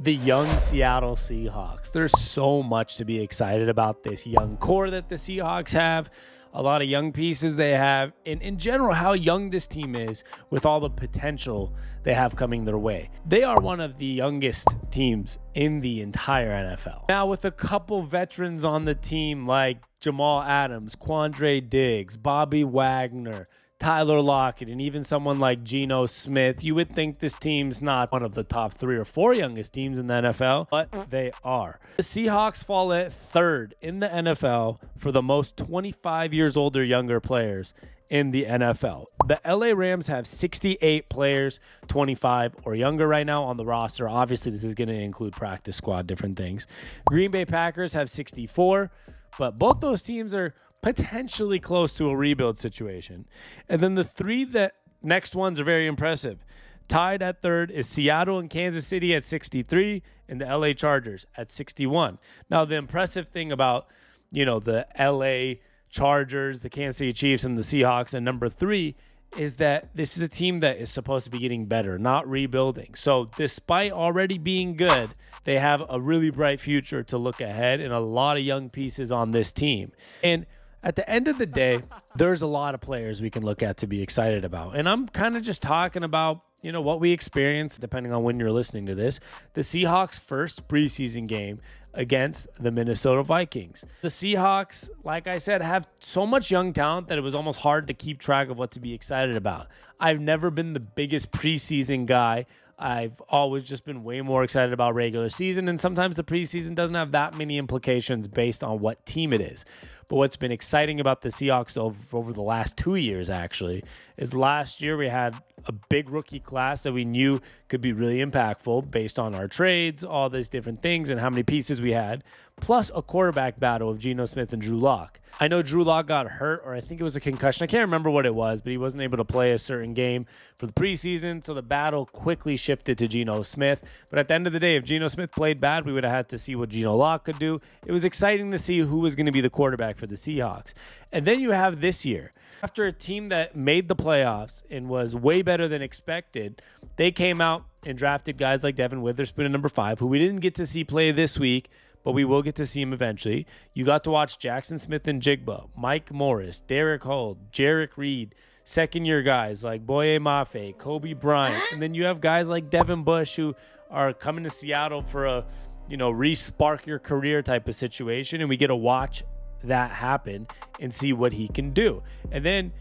the young Seattle Seahawks. There's so much to be excited about this young core that the Seahawks have, a lot of young pieces they have, and in general, how young this team is with all the potential they have coming their way. They are one of the youngest teams in the entire NFL. Now, with a couple veterans on the team like Jamal Adams, Quandre Diggs, Bobby Wagner, Tyler Lockett, and even someone like Geno Smith, you would think this team's not one of the top 3 or 4 youngest teams in the NFL, but they are. The Seahawks fall at 3rd in the NFL for the most 25 years old or younger players in the NFL. The LA Rams have 68 players 25 or younger right now on the roster. Obviously, this is going to include practice squad, different things. Green Bay Packers have 64, but both those teams are potentially close to a rebuild situation. And then the 3 that next ones are very impressive. Tied at 3rd is Seattle and Kansas City at 63 and the LA Chargers at 61. Now, the impressive thing about, the LA Chargers, the Kansas City Chiefs, and the Seahawks and number 3 is that this is a team that is supposed to be getting better, not rebuilding. So despite already being good, they have a really bright future to look ahead and a lot of young pieces on this team. And at the end of the day, there's a lot of players we can look at to be excited about. And I'm kind of just talking about, what we experienced, depending on when you're listening to this, the Seahawks' first preseason game against the Minnesota Vikings. The Seahawks, like I said, have so much young talent that it was almost hard to keep track of what to be excited about. I've never been the biggest preseason guy. I've always just been way more excited about regular season, and sometimes the preseason doesn't have that many implications based on what team it is. But what's been exciting about the Seahawks over the last 2 years, actually, is last year we had a big rookie class that we knew could be really impactful based on our trades, all these different things, and how many pieces we had, plus a quarterback battle of Geno Smith and Drew Lock. I know Drew Lock got hurt, or I think it was a concussion. I can't remember what it was, but he wasn't able to play a certain game for the preseason, so the battle quickly shifted to Geno Smith. But at the end of the day, if Geno Smith played bad, we would have had to see what Geno Lock could do. It was exciting to see who was going to be the quarterback for the Seahawks. And then you have this year. After a team that made the playoffs and was way better than expected, they came out and drafted guys like Devin Witherspoon at number 5, who we didn't get to see play this week, but we will get to see him eventually. You got to watch Jackson Smith and Jigba, Mike Morris, Derek Hull, Jarek Reed, second-year guys like Boye Mafe, Kobe Bryant. And then you have guys like Devin Bush who are coming to Seattle for a, re-spark your career type of situation, and we get to watch that happen and see what he can do. And then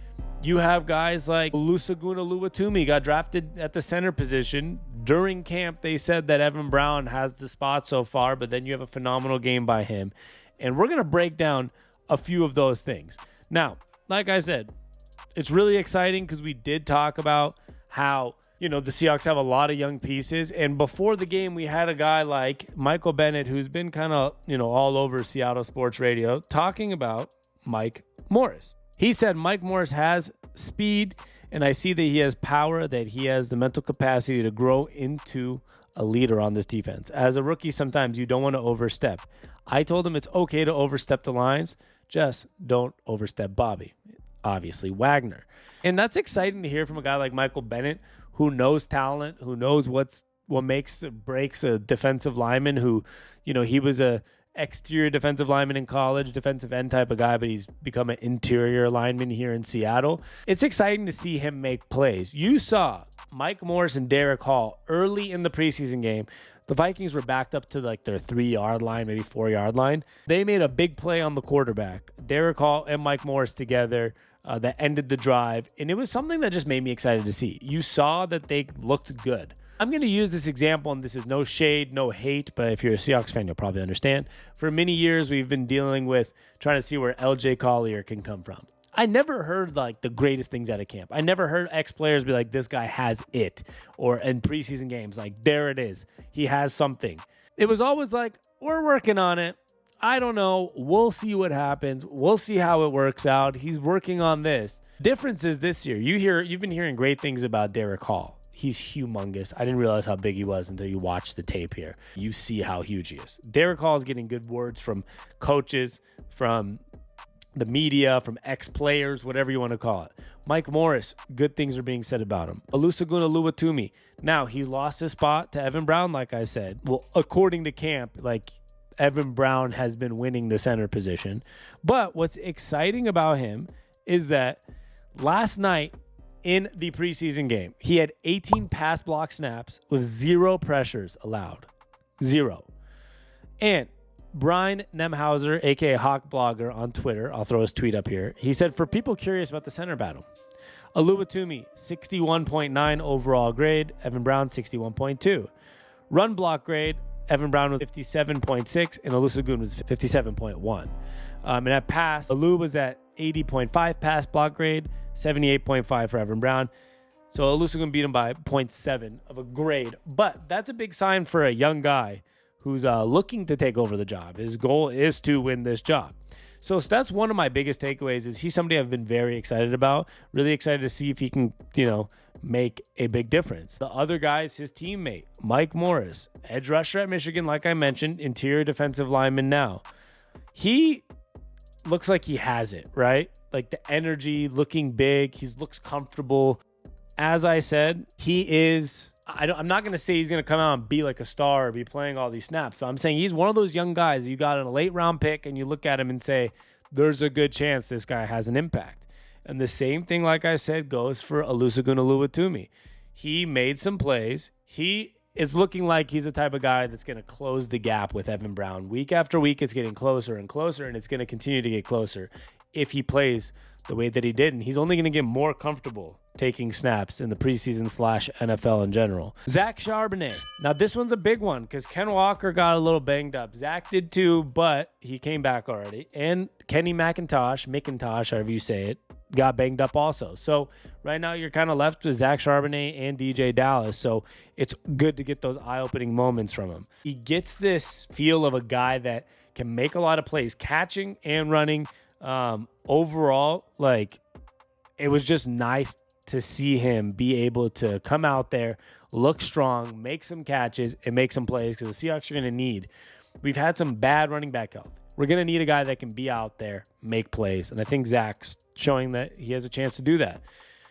you have guys like Olusegun Oluwatumi got drafted at the center position. During camp, they said that Evan Brown has the spot so far, but then you have a phenomenal game by him. And we're going to break down a few of those things. Now, like I said, it's really exciting because we did talk about how, the Seahawks have a lot of young pieces. And before the game, we had a guy like Michael Bennett, who's been kind of, all over Seattle sports radio, talking about Mike Morris. He said Mike Morris has speed, and I see that he has power, that he has the mental capacity to grow into a leader on this defense. As a rookie, sometimes you don't want to overstep. I told him it's okay to overstep the lines, just don't overstep Bobby, obviously Wagner. And that's exciting to hear from a guy like Michael Bennett, who knows talent, who knows what makes or breaks a defensive lineman, who, he was a exterior defensive lineman in college, defensive end type of guy, but he's become an interior lineman here in Seattle. It's exciting to see him make plays. You saw Mike Morris and Derek Hall early in the preseason game. The Vikings were backed up to like their 3-yard line, maybe 4-yard line. They made a big play on the quarterback, Derek Hall and Mike Morris together, that ended the drive. And it was something that just made me excited to see. You saw that they looked good. I'm going to use this example, and this is no shade, no hate, but if you're a Seahawks fan, you'll probably understand. For many years, we've been dealing with trying to see where LJ Collier can come from. I never heard like the greatest things out of camp. I never heard ex-players be like, this guy has it. Or in preseason games, like, there it is. He has something. It was always like, we're working on it. I don't know. We'll see what happens. We'll see how it works out. He's working on this. Difference is this year. You've been hearing great things about Derek Hall. He's humongous. I didn't realize how big he was until you watch the tape here. You see how huge he is. Derek Hall is getting good words from coaches, from the media, from ex-players, whatever you want to call it. Mike Morris, good things are being said about him. Olusegun Oluwatumi. Now, he lost his spot to Evan Brown, like I said. Well, according to camp, like, Evan Brown has been winning the center position. But what's exciting about him is that last night in the preseason game, he had 18 pass block snaps with 0 pressures allowed. 0. And Brian Nemhauser, aka Hawk Blogger on Twitter, I'll throw his tweet up here. He said, for people curious about the center battle, Oluwatumi, 61.9 overall grade. Evan Brown, 61.2. Run block grade, Evan Brown was 57.6 and Olusegun was 57.1. And at pass, Olu was at 80.5 pass block grade, 78.5 for Evan Brown. So Olusegun beat him by 0.7 of a grade. But that's a big sign for a young guy who's looking to take over the job. His goal is to win this job. So that's one of my biggest takeaways is he's somebody I've been very excited about. Really excited to see if he can, make a big difference. The other guy is his teammate, Mike Morris, edge rusher at Michigan, like I mentioned, interior defensive lineman now. He looks like he has it, right? Like the energy, looking big. He looks comfortable. As I said, he is... I'm not going to say he's going to come out and be like a star or be playing all these snaps, but I'm saying he's one of those young guys you got in a late round pick and you look at him and say, there's a good chance this guy has an impact. And the same thing, like I said, goes for Olusegun Oluwatumi. He made some plays. He is looking like he's the type of guy that's going to close the gap with Evan Brown. Week after week, it's getting closer and closer, and it's going to continue to get closer if he plays the way that he did. And he's only going to get more comfortable taking snaps in the preseason / NFL in general. Zach Charbonnet. Now, this one's a big one because Ken Walker got a little banged up. Zach did too, but he came back already. And Kenny McIntosh, however you say it, got banged up also. So right now you're kind of left with Zach Charbonnet and DJ Dallas. So it's good to get those eye-opening moments from him. He gets this feel of a guy that can make a lot of plays, catching and running. Overall, like, it was just nice to see him be able to come out there, look strong, make some catches, and make some plays because the Seahawks are going to need. We've had some bad running back health. We're going to need a guy that can be out there, make plays. And I think Zach's showing that he has a chance to do that.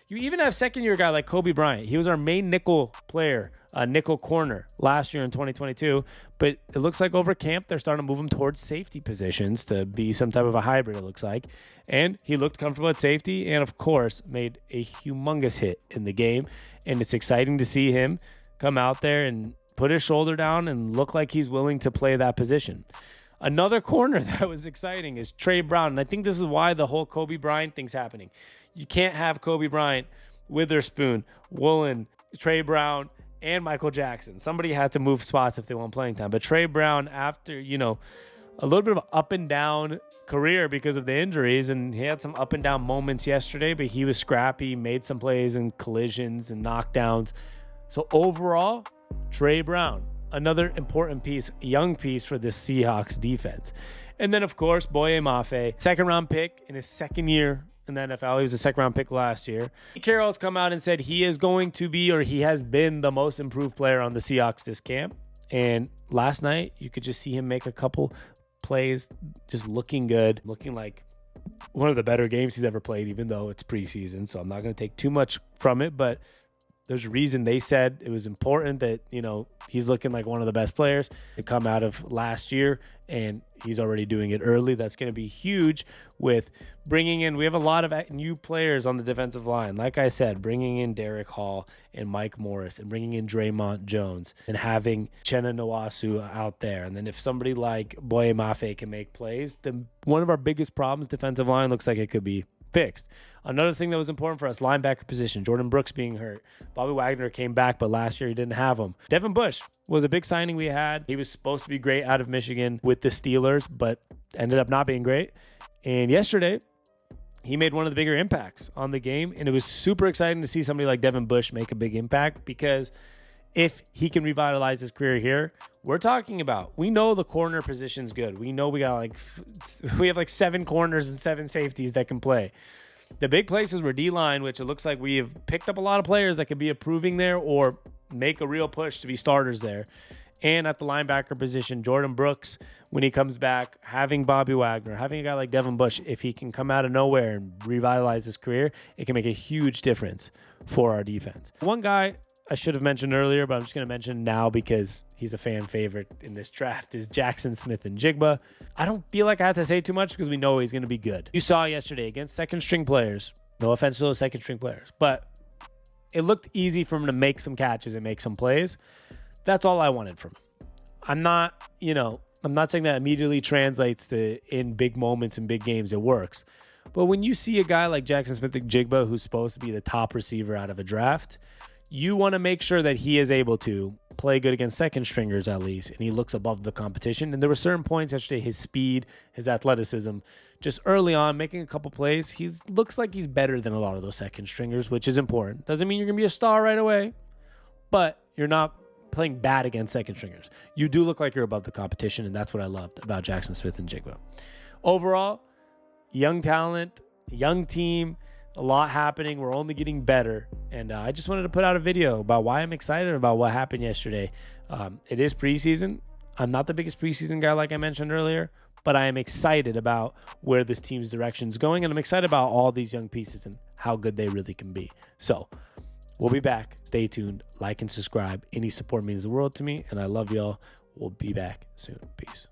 You even have second-year guy like Kobe Bryant. He was our main nickel player, nickel corner last year in 2022. But it looks like over camp, they're starting to move him towards safety positions to be some type of a hybrid, it looks like. And he looked comfortable at safety and, of course, made a humongous hit in the game. And it's exciting to see him come out there and put his shoulder down and look like he's willing to play that position. Another corner that was exciting is Trey Brown. And I think this is why the whole Kobe Bryant thing's happening. You can't have Kobe Bryant, Witherspoon, Woolen, Trey Brown, and Michael Jackson. Somebody had to move spots if they want playing time. But Trey Brown, after, a little bit of an up and down career because of the injuries, and he had some up and down moments yesterday, but he was scrappy, made some plays and collisions and knockdowns. So overall, Trey Brown, another important piece, young piece for this Seahawks defense. And then, of course, Boye Mafe, second-round pick in his second year in the NFL. He was a second-round pick last year. Carroll has come out and said he is going to be, or he has been, the most improved player on the Seahawks this camp. And last night, you could just see him make a couple plays, just looking good, looking like one of the better games he's ever played, even though it's preseason. So I'm not going to take too much from it, but there's a reason they said it was important that, he's looking like one of the best players to come out of last year, and he's already doing it early. That's going to be huge with bringing in, we have a lot of new players on the defensive line. Like I said, bringing in Derek Hall and Mike Morris and bringing in Draymond Jones and having Chenna Nwasu out there. And then if somebody like Boye Mafe can make plays, then one of our biggest problems, defensive line, looks like it could be fixed. Another thing that was important for us, linebacker position, Jordan Brooks being hurt. Bobby Wagner came back, but last year he didn't have him. Devin Bush was a big signing we had. He was supposed to be great out of Michigan with the Steelers, but ended up not being great. And yesterday, he made one of the bigger impacts on the game, and it was super exciting to see somebody like Devin Bush make a big impact, because if he can revitalize his career here, we're talking about, we know the corner position's good. We know we have like 7 corners and 7 safeties that can play. The big places were D-line, which it looks like we have picked up a lot of players that could be improving there or make a real push to be starters there. And at the linebacker position, Jordan Brooks, when he comes back, having Bobby Wagner, having a guy like Devin Bush, if he can come out of nowhere and revitalize his career, it can make a huge difference for our defense. One guy I should have mentioned earlier, but I'm just going to mention now because he's a fan favorite in this draft, is Jackson Smith-Njigba. I don't feel like I have to say too much because we know he's going to be good. You saw yesterday against second-string players, no offense to those second-string players, but it looked easy for him to make some catches and make some plays. That's all I wanted from him. I'm not saying that immediately translates to in big moments and big games, it works. But when you see a guy like Jackson Smith-Njigba, who's supposed to be the top receiver out of a draft, you want to make sure that he is able to play good against second stringers at least, and he looks above the competition. And there were certain points yesterday, his speed, his athleticism, just early on, making a couple plays, he looks like he's better than a lot of those second stringers, which is important. Doesn't mean you're going to be a star right away, but you're not playing bad against second stringers. You do look like you're above the competition, and that's what I loved about Jackson Smith-Njigba. Overall, young talent, young team, a lot happening. We're only getting better, and I just wanted to put out a video about why I'm excited about what happened yesterday. It is preseason. I'm not the biggest preseason guy like I mentioned earlier, but I am excited about where this team's direction is going, and I'm excited about all these young pieces and how good they really can be. So we'll be back. Stay tuned. Like and subscribe. Any support means the world to me, and I love y'all. We'll be back soon. Peace.